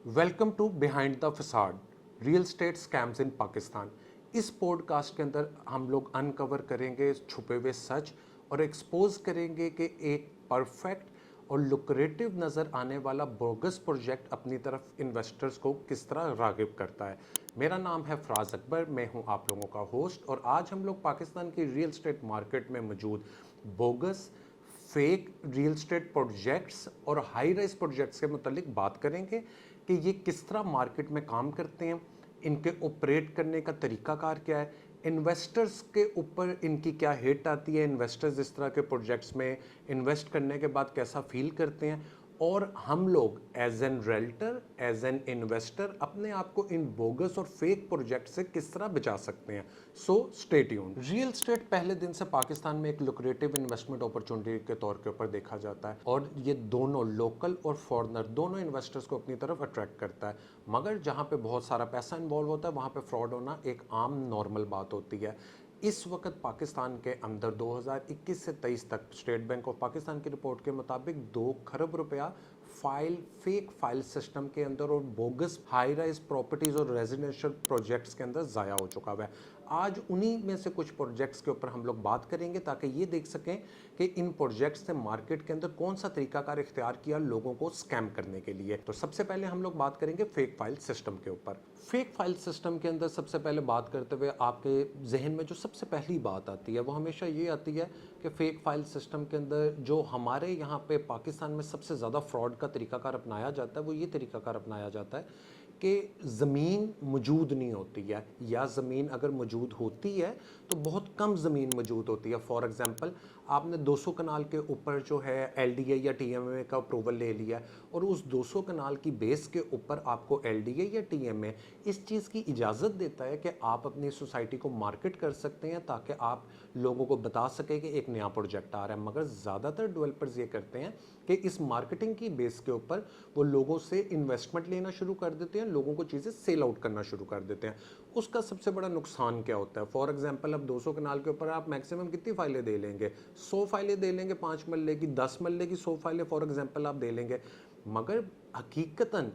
Welcome to behind the facade real estate scams in Pakistan. इस podcast के अंदर हम लोग अनकवर करेंगे छुपे हुए सच और एक्सपोज करेंगे कि एक परफेक्ट और लुक्रेटिव नज़र आने वाला बोगस प्रोजेक्ट अपनी तरफ इन्वेस्टर्स को किस तरह रागिब करता है। मेरा नाम है फराज अकबर, मैं हूं आप लोगों का होस्ट और आज हम लोग पाकिस्तान की रियल स्टेट मार्केट में मौजूद bogus fake real estate projects और हाई राइज प्रोजेक्ट्स के मुतालिक बात करेंगे कि ये किस तरह मार्केट में काम करते हैं, इनके ऑपरेट करने का तरीकाकार क्या है, इन्वेस्टर्स के ऊपर इनकी क्या हिट आती है, इन्वेस्टर्स इस तरह के प्रोजेक्ट्स में इन्वेस्ट करने के बाद कैसा फील करते हैं और हम लोग as an realtor as an investor अपने आप को इन बोगस और फेक प्रोजेक्ट से किस तरह बचा सकते हैं। So stay tuned. Real estate पहले दिन से पाकिस्तान में एक लुक्रेटिव इन्वेस्टमेंट अपॉर्चुनिटी के तौर के ऊपर देखा जाता है और ये दोनों लोकल और फॉरेनर दोनों इन्वेस्टर्स को अपनी तरफ अट्रैक्ट करता है। मगर जहाँ पे बहुत सारा पैसा इन्वॉल्व होता है वहाँ पे फ्रॉड होना एक आम नॉर्मल बात होती है। इस वक्त पाकिस्तान के अंदर 2021 से 23 तक स्टेट बैंक ऑफ पाकिस्तान की रिपोर्ट के मुताबिक 2 खरब रुपया फेक फाइल सिस्टम के अंदर और बोगस हाई राइज प्रॉपर्टीज और रेजिडेंशियल प्रोजेक्ट्स के अंदर ज़ाया हो चुका हुआ है। आज उन्हीं में से कुछ प्रोजेक्ट्स के ऊपर हम लोग बात करेंगे ताकि ये देख सकें कि इन प्रोजेक्ट्स ने मार्केट के अंदर कौन सा तरीकाकार इख्तियार किया लोगों को स्कैम करने के लिए। तो सबसे पहले हम लोग बात करेंगे फेक फाइल सिस्टम के ऊपर। फेक फाइल सिस्टम के अंदर सबसे पहले बात करते हुए आपके जहन में जो सबसे पहली बात आती है वो हमेशा ये आती है कि फेक फाइल सिस्टम के अंदर जो हमारे यहाँ पे पाकिस्तान में सबसे ज़्यादा फ्रॉड का तरीकाकार अपनाया जाता है वो ये तरीकाकार अपनाया जाता है कि ज़मीन मौजूद नहीं होती है या ज़मीन अगर मौजूद होती है तो बहुत कम ज़मीन मौजूद होती है। फॉर एग्ज़ाम्पल आपने 200 कनाल के ऊपर जो है एलडीए या टीएमए का अप्रूवल ले लिया और उस 200 कनाल की बेस के ऊपर आपको एलडीए या टीएमए इस चीज़ की इजाज़त देता है कि आप अपनी सोसाइटी को मार्केट कर सकते हैं ताकि आप लोगों को बता सकें कि एक नया प्रोजेक्ट आ रहा है। मगर ज़्यादातर डेवलपर्स ये करते हैं कि इस मार्केटिंग की बेस के ऊपर वो लोगों से इन्वेस्टमेंट लेना शुरू कर देते हैं, लोगों को चीज़ें सेल आउट करना शुरू कर देते हैं। उसका सबसे बड़ा नुकसान क्या होता है? फॉर एग्जांपल अब 200 कनाल के ऊपर आप मैक्सिमम कितनी फाइलें दे लेंगे? 100 फाइलें दे लेंगे, 5 मरले की, 10 मरले की 100 फाइलें फॉर एग्जांपल आप दे लेंगे। मगर हकीकतन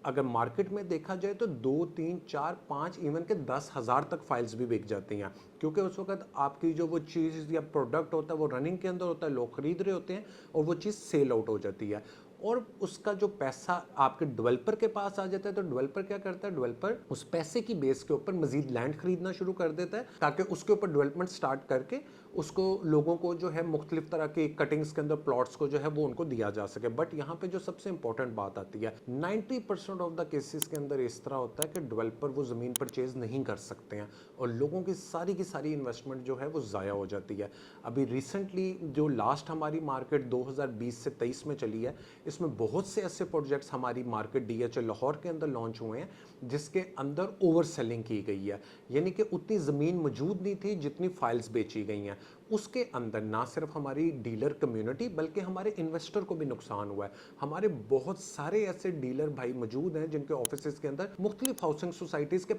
अगर मार्केट में देखा जाए तो 2, 3, 4, 5 इवन के 10,000 तक फाइल्स भी बिक जाती हैं, क्योंकि उस वक्त आपकी जो वो चीज़ या प्रोडक्ट होता है वो रनिंग के अंदर होता है, लोग खरीद रहे होते हैं और वो चीज़ सेल आउट हो जाती है और उसका जो पैसा आपके डेवलपर के पास आ जाता है। तो डेवलपर क्या करता है? डेवलपर उस पैसे की बेस के ऊपर मजीद लैंड खरीदना शुरू कर देता है ताकि उसके ऊपर डेवलपमेंट स्टार्ट करके उसको लोगों को जो है मुख्तलिफ तरह के कटिंग्स के अंदर प्लॉट्स को जो है वो उनको दिया जा सके। बट यहाँ पे जो सबसे इंपॉर्टेंट बात आती है 90% ऑफ द केसेस के अंदर इस तरह होता है कि डेवलपर वो ज़मीन परचेज नहीं कर सकते हैं और लोगों की सारी इन्वेस्टमेंट जो है वो ज़ाया हो जाती है। अभी रिसेंटली जो लास्ट हमारी मार्केट 2020 से 23 में चली है इसमें बहुत से ऐसे प्रोजेक्ट्स हमारी मार्केट डीएचएल लाहौर के अंदर लॉन्च हुए हैं जिसके अंदर ओवर सेलिंग की गई है, यानी कि उतनी ज़मीन मौजूद नहीं थी जितनी फाइल्स बेची गई हैं। उसके अंदर ना सिर्फ हमारी डीलर कम्युनिटी बल्कि हमारे इन्वेस्टर को भी नुकसान हुआ है। हमारे बहुत सारे ऐसे डीलर भाई मौजूद हैं जिनके ऑफिस के अंदर मुख्तलिफ हाउसिंग सोसाइटीज़ के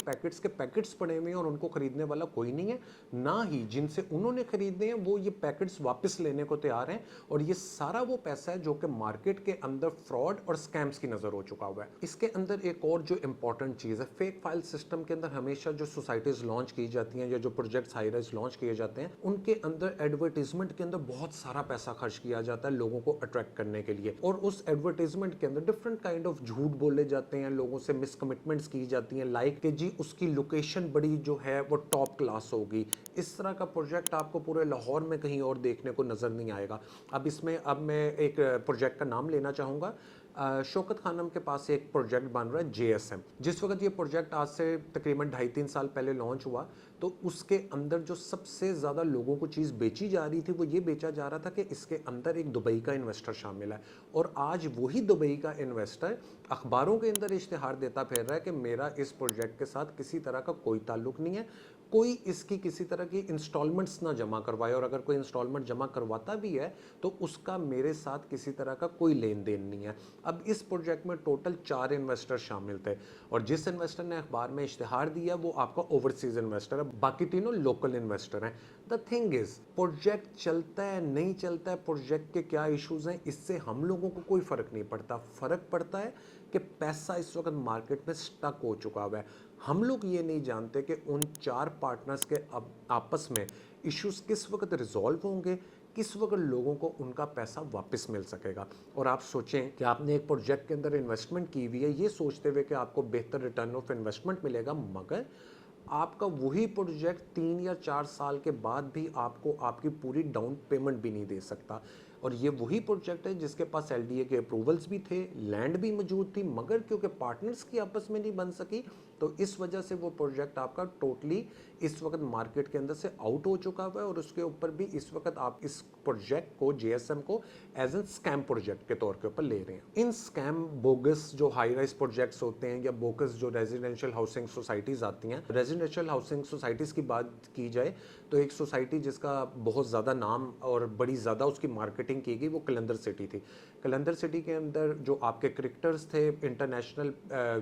पैकेट्स पड़े हुए हैं और उनको खरीदने वाला कोई नहीं है, ना ही जिनसे उन्होंने खरीदे हैं वो ये पैकेट्स वापस लेने को तैयार हैं और ये सारा वो पैसा है जो कि मार्केट के अंदर फ्रॉड और स्कैम्स की नज़र हो चुका हुआ है। इसके अंदर एक और जो इंपॉर्टेंट चीज़ है, फेक फाइल सिस्टम के अंदर हमेशा जो सोसाइटीज़ लॉन्च की जाती हैं या जो प्रोजेक्ट्स हाई राइज लॉन्च किए जाते हैं उनके अंदर एडवर्टीजमेंट के अंदर बहुत सारा पैसा खर्च किया जाता है लोगों को अट्रैक्ट करने के लिए और उस एडवर्टीजमेंट के अंदर डिफरेंट काइंड ऑफ झूठ बोले जाते हैं, लोगों से मिसकमिटमेंट्स की जाती हैं लाइक कि जी उसकी लोकेशन बड़ी जो है वो टॉप क्लास होगी। इस तरह का प्रोजेक्ट आपको पूरे लाहौर में कहीं और देखने को नज़र नहीं आएगा। अब मैं एक प्रोजेक्ट का नाम लेना चाहूँगा। शौकत खानम के पास एक प्रोजेक्ट बन रहा है जेएसएम। जिस वक्त ये प्रोजेक्ट आज से तकरीबन 2.5-3 साल पहले लॉन्च हुआ तो उसके अंदर जो सबसे ज़्यादा लोगों को चीज़ बेची जा रही थी वो ये बेचा जा रहा था कि इसके अंदर एक दुबई का इन्वेस्टर शामिल है और आज वही दुबई का इन्वेस्टर अखबारों के अंदर इश्तिहार देता फिर रहा है कि मेरा इस प्रोजेक्ट के साथ किसी तरह का कोई ताल्लुक नहीं है, कोई इसकी किसी तरह की इंस्टॉलमेंट्स ना जमा करवाए और अगर कोई इंस्टॉलमेंट जमा करवाता भी है तो उसका मेरे साथ किसी तरह का कोई लेन देन नहीं है। अब इस प्रोजेक्ट में टोटल 4 इन्वेस्टर शामिल थे और जिस इन्वेस्टर ने अखबार में इश्तिहार दिया वो आपका ओवरसीज इन्वेस्टर है, बाकी तीनों लोकल इन्वेस्टर हैं। द थिंग इज प्रोजेक्ट चलता है नहीं चलता है, प्रोजेक्ट के क्या इश्यूज हैं, इससे हम लोगों को कोई फर्क नहीं पड़ता। फर्क पड़ता है कि पैसा इस वक्त मार्केट में स्टक हो चुका हुआ है। हम लोग ये नहीं जानते कि उन 4 पार्टनर्स के आपस में इश्यूज किस वक्त रिजॉल्व होंगे, किस वक्त लोगों को उनका पैसा वापस मिल सकेगा। और आप सोचें कि आपने एक प्रोजेक्ट के अंदर इन्वेस्टमेंट की हुई है ये सोचते हुए कि आपको बेहतर रिटर्न ऑफ इन्वेस्टमेंट मिलेगा, मगर आपका वही प्रोजेक्ट 3 या 4 साल के बाद भी आपको आपकी पूरी डाउन पेमेंट भी नहीं दे सकता। और ये वही प्रोजेक्ट है जिसके पास एलडीए के अप्रूवल्स भी थे, लैंड भी मौजूद थी, मगर क्योंकि पार्टनर्स की आपस में नहीं बन सकी तो इस वजह से वो प्रोजेक्ट आपका टोटली इस वक्त मार्केट के अंदर से आउट हो चुका हुआ है। और उसके ऊपर भी इस वक्त आप इस प्रोजेक्ट को जेएसएम को एज एन स्कैम प्रोजेक्ट के तौर के ऊपर ले रहे हैं। इन स्कैम बोगस जो हाई राइज प्रोजेक्ट्स होते हैं या बोगस जो रेजिडेंशियल हाउसिंग सोसाइटीज आती हैं, रेजिडेंशियल हाउसिंग सोसाइटीज की बात की जाए तो एक सोसाइटी जिसका बहुत ज़्यादा नाम और बड़ी ज़्यादा उसकी मार्केटिंग की गई वो कलंदर सिटी थी। कलंदर सिटी के अंदर जो आपके क्रिकेटर्स थे इंटरनेशनल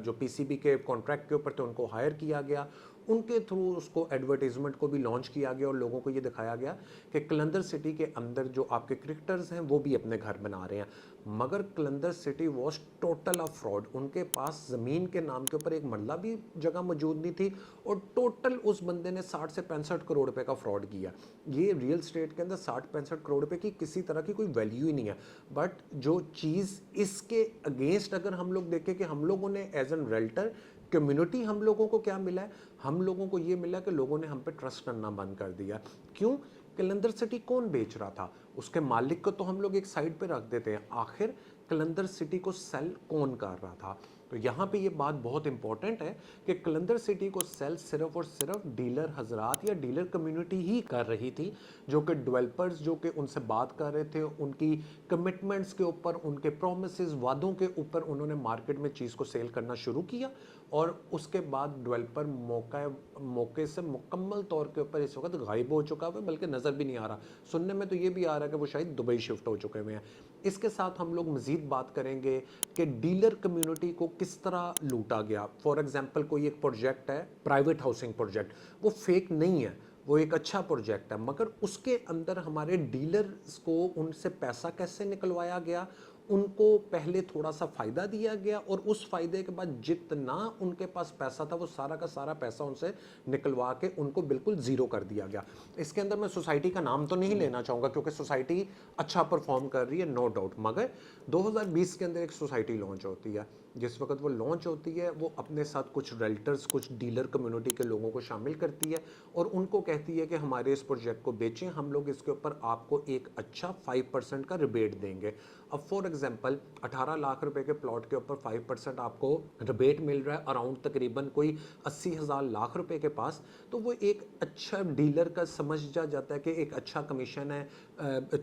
जो पीसीबी के कॉन्ट्रैक्ट के ऊपर थे उनको हायर किया गया, उनके थ्रू उसको एडवर्टाइजमेंट को भी लॉन्च किया गया और लोगों को ये दिखाया गया कि कलंदर सिटी के अंदर जो आपके क्रिकेटर्स हैं वो भी अपने घर बना रहे हैं। मगर Qalandar city was total a fraud. उनके पास ज़मीन के नाम के ऊपर एक मरला भी जगह मौजूद नहीं थी और टोटल उस बंदे ने 60 से 65 करोड़ रुपए का फ्रॉड किया। ये रियल स्टेट के अंदर 60-65 करोड़ रुपए की किसी तरह की कोई वैल्यू ही नहीं है। बट जो चीज़ इसके अगेंस्ट अगर हम लोग देखें कि हम लोगों ने एज एन रेल्टर कम्युनिटी हम लोगों को क्या मिला है, हम लोगों को ये मिला कि लोगों ने हम पे ट्रस्ट करना बंद कर दिया। क्यों? कलंदर सिटी कौन बेच रहा था? उसके मालिक को तो हम लोग एक साइड पे रख देते हैं, आखिर कलंदर सिटी को सेल कौन कर रहा था? तो यहाँ पे ये बात बहुत इंपॉर्टेंट है कि कलंदर सिटी को सेल सिर्फ और सिर्फ डीलर हजरात या डीलर कम्युनिटी ही कर रही थी, जो कि डेवलपर्स जो कि उनसे बात कर रहे थे, उनकी कमिटमेंट्स के ऊपर, उनके प्रोमिसेस वादों के ऊपर उन्होंने मार्केट में चीज़ को सेल करना शुरू किया। और उसके बाद डेवलपर मौके से मुकम्मल तौर के ऊपर इस वक्त गायब हो चुका है, बल्कि नज़र भी नहीं आ रहा। सुनने में तो ये भी आ रहा है कि वो शायद दुबई शिफ्ट हो चुके हुए हैं। इसके साथ हम लोग मज़ीद बात करेंगे कि डीलर कम्युनिटी को किस तरह लूटा गया। फॉर एग्जांपल कोई एक प्रोजेक्ट है, प्राइवेट हाउसिंग प्रोजेक्ट, वो फेक नहीं है, वो एक अच्छा प्रोजेक्ट है, मगर उसके अंदर हमारे डीलर्स को उनसे पैसा कैसे निकलवाया गया, उनको पहले थोड़ा सा फ़ायदा दिया गया और उस फ़ायदे के बाद जितना उनके पास पैसा था वो सारा का सारा पैसा उनसे निकलवा के उनको बिल्कुल ज़ीरो कर दिया गया। इसके अंदर मैं सोसाइटी का नाम तो नहीं लेना चाहूँगा क्योंकि सोसाइटी अच्छा परफॉर्म कर रही है, नो डाउट, मगर 2020 के अंदर एक सोसाइटी लॉन्च होती है। जिस वक्त वो लॉन्च होती है वो अपने साथ कुछ रेल्टर्स, कुछ डीलर कम्युनिटी के लोगों को शामिल करती है और उनको कहती है कि हमारे इस प्रोजेक्ट को बेचें, हम लोग इसके ऊपर आपको एक अच्छा 5% का रिबेट देंगे। अब फॉर एग्जांपल 18 लाख रुपए के प्लॉट के ऊपर 5% आपको रिबेट मिल रहा है, अराउंड तकरीबन कोई 80,000 लाख रुपए के पास, तो वो एक अच्छा डीलर का समझ जाता है कि एक अच्छा कमीशन है,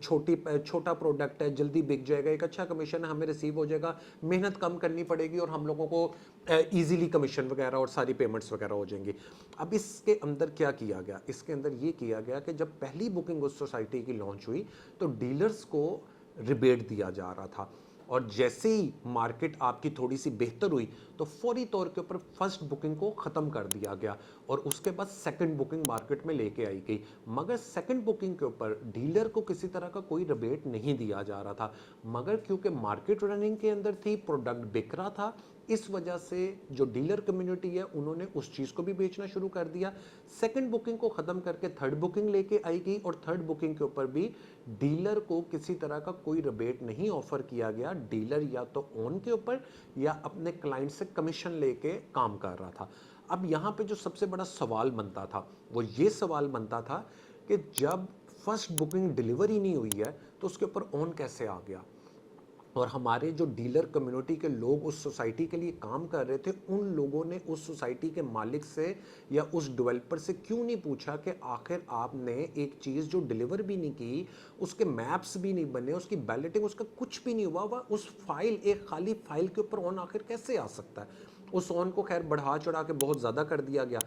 छोटा प्रोडक्ट है, जल्दी बिक जाएगा, एक अच्छा कमीशन है, हमें रिसीव हो जाएगा, मेहनत कम करनी पड़ेगी और हम लोगों को ईजिली कमीशन वगैरह और सारी पेमेंट्स वगैरह हो जाएंगी। अब इसके अंदर क्या किया गया? इसके अंदर ये किया गया कि जब पहली बुकिंग उस सोसाइटी की लॉन्च हुई तो डीलर्स को रिबेट दिया जा रहा था और जैसे ही मार्केट आपकी थोड़ी सी बेहतर हुई तो फौरी तौर के ऊपर फर्स्ट बुकिंग को ख़त्म कर दिया गया और उसके बाद सेकंड बुकिंग मार्केट में लेके आई गई। मगर सेकंड बुकिंग के ऊपर डीलर को किसी तरह का कोई रिबेट नहीं दिया जा रहा था, मगर क्योंकि मार्केट रनिंग के अंदर थी, प्रोडक्ट बिक रहा था, इस वजह से जो डीलर कम्युनिटी है उन्होंने उस चीज़ को भी बेचना शुरू कर दिया। सेकंड बुकिंग को ख़त्म करके थर्ड बुकिंग लेके आई गई और थर्ड बुकिंग के ऊपर भी डीलर को किसी तरह का कोई रिबेट नहीं ऑफर किया गया। डीलर या तो ओन के ऊपर या अपने क्लाइंट से कमीशन लेके काम कर रहा था। अब यहाँ पे जो सबसे बड़ा सवाल बनता था वो ये सवाल बनता था कि जब फर्स्ट बुकिंग डिलीवरी नहीं हुई है तो उसके ऊपर ओन कैसे आ गया? और हमारे जो डीलर कम्युनिटी के लोग उस सोसाइटी के लिए काम कर रहे थे, उन लोगों ने उस सोसाइटी के मालिक से या उस डेवलपर से क्यों नहीं पूछा कि आखिर आपने एक चीज़ जो डिलीवर भी नहीं की, उसके मैप्स भी नहीं बने, उसकी बैलेटिंग, उसका कुछ भी नहीं हुआ, वह उस फाइल, एक खाली फाइल के ऊपर ऑन आखिर कैसे आ सकता है? उस ऑन को खैर बढ़ा चढ़ा के बहुत ज़्यादा कर दिया गया।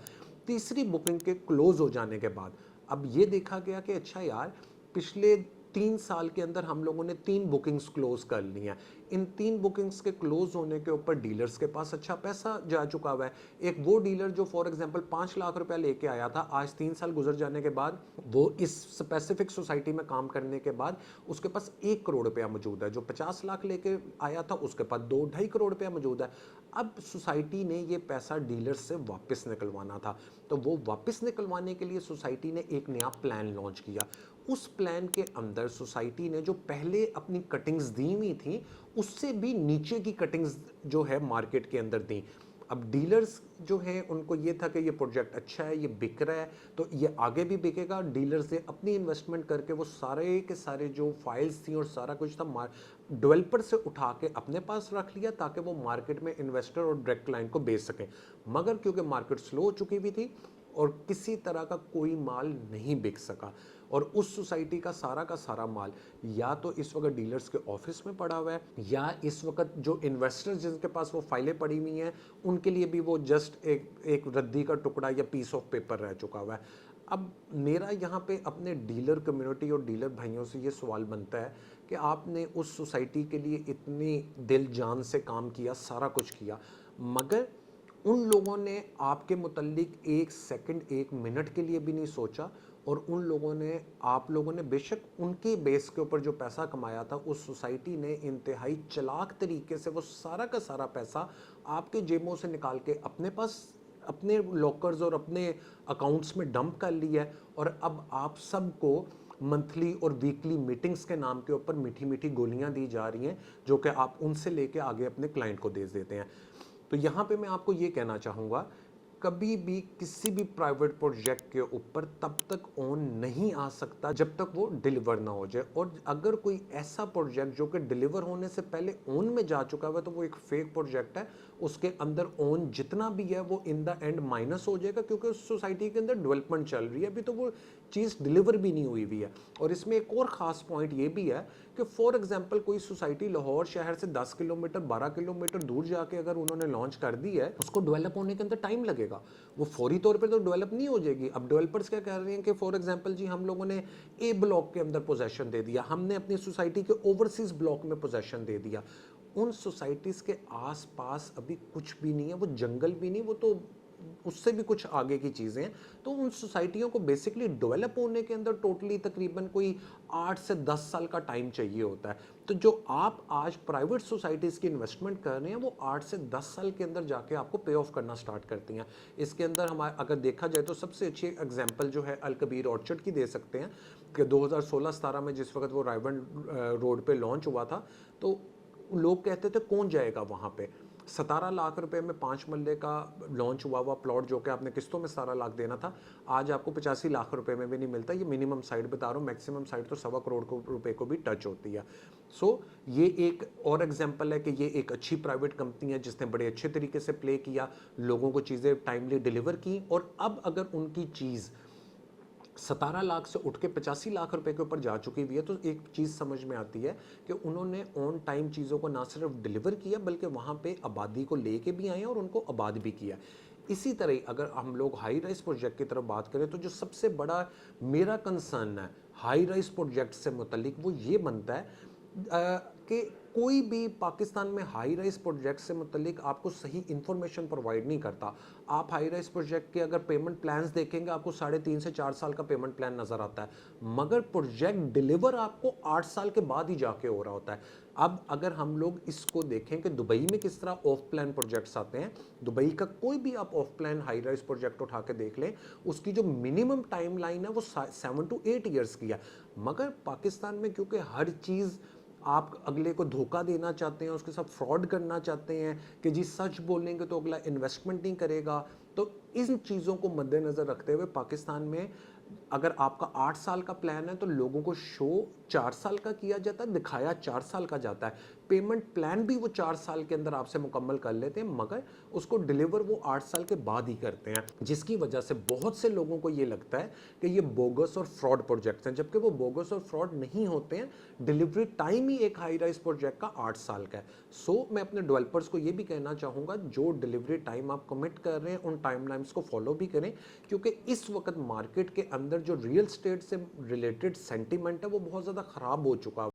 तीसरी बुकिंग के क्लोज हो जाने के बाद अब ये देखा गया कि अच्छा यार, पिछले 3 साल के अंदर हम लोगों ने 3 बुकिंग्स क्लोज कर ली हैं। इन 3 बुकिंग्स के क्लोज होने के ऊपर डीलर्स के पास अच्छा पैसा जा चुका हुआ है। एक वो डीलर जो फॉर एग्जांपल 5 लाख रुपया लेके आया था, आज 3 साल गुजर जाने के बाद वो इस स्पेसिफिक सोसाइटी में काम करने के बाद उसके पास 1 करोड़ रुपया मौजूद है। जो 50 लाख लेके आया था उसके पास 2-2.5 करोड़ रुपया मौजूद है। अब सोसाइटी ने ये पैसा डीलर से वापस निकलवाना था, तो वो वापस निकलवाने के लिए सोसाइटी ने एक नया प्लान लॉन्च किया। उस प्लान के अंदर सोसाइटी ने जो पहले अपनी कटिंग्स दी हुई थी उससे भी नीचे की कटिंग्स जो है मार्केट के अंदर दी। अब डीलर्स जो है उनको ये था कि ये प्रोजेक्ट अच्छा है, ये बिक रहा है, तो ये आगे भी बिकेगा। डीलर्स ने अपनी इन्वेस्टमेंट करके वो सारे के सारे जो फाइल्स थी और सारा कुछ था डेवलपर से उठा के अपने पास रख लिया ताकि वो मार्केट में इन्वेस्टर और डायरेक्ट क्लाइंट को बेच सकें। मगर क्योंकि मार्केट स्लो हो चुकी हुई थी और किसी तरह का कोई माल नहीं बिक सका, और उस सोसाइटी का सारा माल या तो इस वक्त डीलर्स के ऑफिस में पड़ा हुआ है, या इस वक्त जो इन्वेस्टर्स जिनके पास वो फाइलें पड़ी हुई हैं उनके लिए भी वो जस्ट एक रद्दी का टुकड़ा या पीस ऑफ पेपर रह चुका हुआ है। अब मेरा यहाँ पे अपने डीलर कम्युनिटी और डीलर भाइयों से ये सवाल बनता है कि आपने उस सोसाइटी के लिए इतनी दिल जान से काम किया, सारा कुछ किया, मगर उन लोगों ने आपके मुतल्लिक 1 सेकंड 1 मिनट के लिए भी नहीं सोचा, और उन लोगों ने, आप लोगों ने बेशक उनके बेस के ऊपर जो पैसा कमाया था, उस सोसाइटी ने इंतहाई चालाक तरीके से वो सारा का सारा पैसा आपके जेबों से निकाल के अपने पास, अपने लॉकर्स और अपने अकाउंट्स में डंप कर लिया है। और अब आप सबको मंथली और वीकली मीटिंग्स के नाम के ऊपर मीठी मीठी गोलियां दी जा रही हैं जो कि आप उनसे लेके आगे अपने क्लाइंट को दे देते हैं। तो यहाँ पे मैं आपको ये कहना चाहूँगा, कभी भी किसी भी प्राइवेट प्रोजेक्ट के ऊपर तब तक ऑन नहीं आ सकता जब तक वो डिलीवर ना हो जाए। और अगर कोई ऐसा प्रोजेक्ट जो कि डिलीवर होने से पहले ऑन में जा चुका है तो वो एक फेक प्रोजेक्ट है। उसके अंदर ऑन जितना भी है वो इन द एंड माइनस हो जाएगा, क्योंकि उस सोसाइटी के अंदर डेवलपमेंट चल रही है, अभी तो वो चीज़ डिलीवर भी नहीं हुई है। और इसमें एक और ख़ास पॉइंट ये भी है कि फॉर एग्जांपल कोई सोसाइटी लाहौर शहर से 10 किलोमीटर 12 किलोमीटर दूर जाके अगर उन्होंने लॉन्च कर दी है, उसको डेवलप होने के अंदर टाइम लगेगा, वो फौरी तौर पे तो डेवलप नहीं हो जाएगी। अब डेवलपर्स क्या कह रहे हैं कि फॉर एग्जांपल जी हम लोगों ने ए ब्लॉक के अंदर पोजेशन दे दिया, हमने अपनी सोसाइटी के ओवरसीज ब्लॉक में पोजेशन दे दिया। उन सोसाइटीज़ के आसपास अभी कुछ भी नहीं है, वो जंगल भी नहीं, वो तो उससे भी कुछ आगे की चीज़ें हैं। तो उन सोसाइटियों को बेसिकली डेवलप होने के अंदर टोटली तकरीबन कोई 8 से 10 साल का टाइम चाहिए होता है। तो जो आप आज प्राइवेट सोसाइटीज़ की इन्वेस्टमेंट कर रहे हैं वो 8 से 10 साल के अंदर जाके आपको पे ऑफ करना स्टार्ट करती हैं। इसके अंदर हमारे अगर देखा जाए तो सबसे अच्छी एग्जांपल जो है अल कबीर ऑर्चर्ड की दे सकते हैं कि 2016-17 में जिस वक्त वो रायबंड रोड पे लॉन्च हुआ था, तो लोग कहते थे कौन जाएगा वहाँ पे। 17 लाख रुपए में 5 मरले का लॉन्च हुआ हुआ प्लॉट जो कि आपने किस्तों में 17 लाख देना था, आज आपको 85 लाख रुपए में भी नहीं मिलता। ये मिनिमम साइड बता रहा हूँ, मैक्सिमम साइड तो 1.25 करोड़ रुपए को भी टच होती है। सो ये एक और एग्जांपल है कि ये एक अच्छी प्राइवेट कंपनी है जिसने बड़े अच्छे तरीके से प्ले किया, लोगों को चीज़ें टाइमली डिलीवर की। और अब अगर उनकी चीज़ 17 लाख से उठ के 85 लाख रुपए के ऊपर जा चुकी हुई है, तो एक चीज़ समझ में आती है कि उन्होंने ऑन टाइम चीज़ों को ना सिर्फ डिलीवर किया बल्कि वहाँ पे आबादी को लेके भी आए और उनको आबाद भी किया। इसी तरह अगर हम लोग हाई राइज प्रोजेक्ट की तरफ बात करें तो जो सबसे बड़ा मेरा कंसर्न है हाई राइज प्रोजेक्ट से मुतलिक वो ये बनता है कि कोई भी पाकिस्तान में हाई राइज प्रोजेक्ट से मुतलिक आपको सही इंफॉर्मेशन प्रोवाइड नहीं करता। आप हाई राइज प्रोजेक्ट के अगर पेमेंट प्लान्स देखेंगे आपको 3.5 से 4 साल का पेमेंट प्लान नज़र आता है, मगर प्रोजेक्ट डिलीवर आपको 8 साल के बाद ही जाके हो रहा होता है। अब अगर हम लोग इसको देखें कि दुबई में किस तरह ऑफ प्लान प्रोजेक्ट्स आते हैं, दुबई का कोई भी आप of plan high rise project उठा के देख लें, उसकी जो मिनिमम टाइम लाइन है वो 7 to 8 ईयर्स की है। मगर पाकिस्तान में क्योंकि हर चीज़ आप अगले को धोखा देना चाहते हैं, उसके साथ फ्रॉड करना चाहते हैं कि जी सच बोलेंगे तो अगला इन्वेस्टमेंट नहीं करेगा, तो इन चीज़ों को मद्देनज़र रखते हुए पाकिस्तान में अगर आपका 8 साल का प्लान है तो लोगों को शो 4 साल का किया जाता है, दिखाया 4 साल का जाता है, पेमेंट प्लान भी वो 4 साल के अंदर आपसे मुकम्मल कर लेते हैं, मगर उसको डिलीवर वो 8 साल के बाद ही करते हैं, जिसकी वजह से बहुत से लोगों को ये लगता है कि ये बोगस और फ्रॉड प्रोजेक्ट्स हैं, जबकि वो बोगस और फ्रॉड नहीं होते हैं। डिलीवरी टाइम ही एक हाई राइज प्रोजेक्ट का 8 साल का है। सो मैं अपने डेवलपर्स को ये भी कहना चाहूँगा, जो डिलीवरी टाइम आप कमिट कर रहे हैं उन टाइमलाइंस को फॉलो भी करें, क्योंकि इस वक्त मार्केट के अंदर جو ریئل اسٹیٹ سے ریلیٹڈ سینٹیمنٹ ہے وہ بہت زیادہ خراب ہو چکا